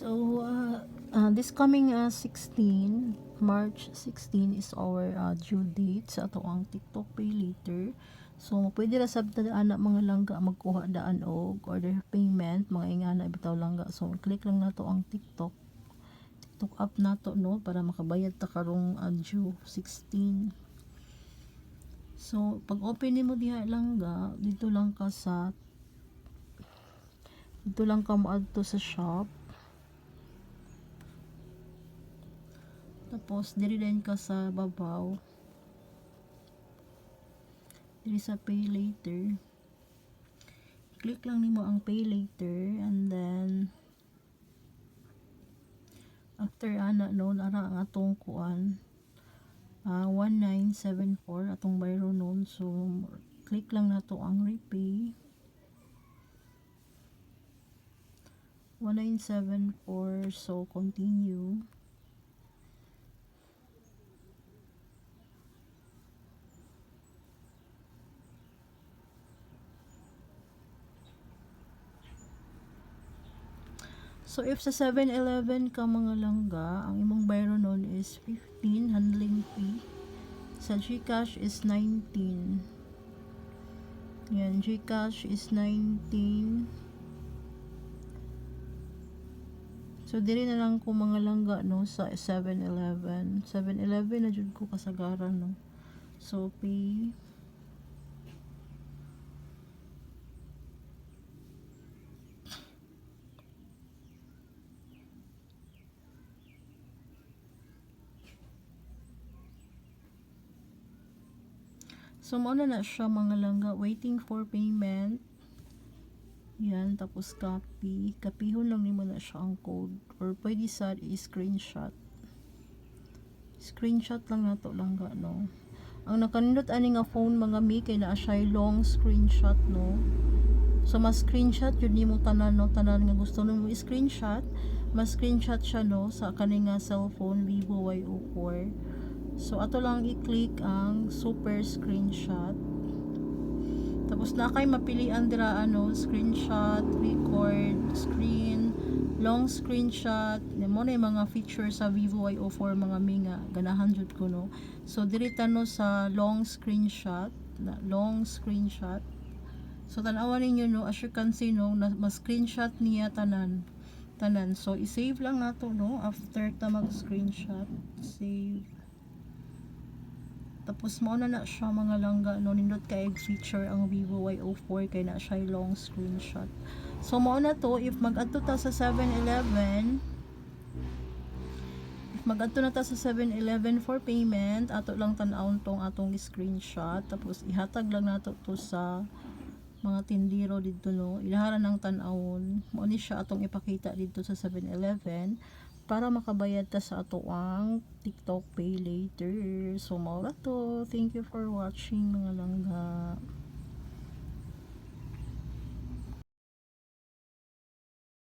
So, this coming 16, March 16 is our due date sa ato ang TikTok Pay Later. So, pwede ra sabta anak mga langga magkuha daan og order payment, mga ingana bitaw langga. So, click lang nato ang TikTok app nato no para makabayad ta karong due 16. So, pag open nimo diha langga, dito lang ka moadto sa shop. Tapos, diri din ka sa babaw. Diri sa pay later. Click lang nimo ang pay later and then after ana no, nara ang atong kuan 1974 atong bayro noon. So, click lang nato ang repay. 1974, so continue. So, if sa 7-Eleven ka mga langga, ang imong bayro nun is 15 handling fee. Sa GCash is 19. Yan, GCash is 19. So, diri na lang ko mga langga, no, sa 7-Eleven. 7-Eleven na jud ko kasagaran, no. So, pay. So, mauna na siya mga langga. Waiting for payment. Yan, tapos copy. Kapihon lang nimo na siya ang code. Or pwede sa i-screenshot. Screenshot lang nato langga, no. Ang nakanindot ani nga phone mga mi, kay naa siya long screenshot, no. So, mas screenshot yun nimo tanan, no. Tanan nga gusto nimo i-screenshot. Mas screenshot siya, no, sa kaning nga cellphone, Vivo Y04. So, ato lang i-click ang super screenshot. Tapos na kay mapilian dira screenshot, record, screen, long screenshot. Mo na yung mga features sa Vivo Y04 mga minga ganahan jud ko, no. So, diri no sa long screenshot, So, tanawan ninyo, no, as you can see, no, ma-screenshot niya tanan. So, i-save lang nato, no, after ta mag-screenshot, save. Tapos mo na siya mga langga, no, nindot kay feature ang Vivo Y04 kay na siya long screenshot. So mo na to if mag-adto ta sa 7-Eleven. Sa 7-Eleven for payment, ato lang tan-awon tong atong screenshot. Tapos ihatag lang nato to sa mga tindiro dito, no. Ilaharan ng tan-awon. Mo ni siya atong ipakita dito sa 7-Eleven para makabayad ta sa ato ang TikTok Pay Later. So, mao to. Thank you for watching mga langga.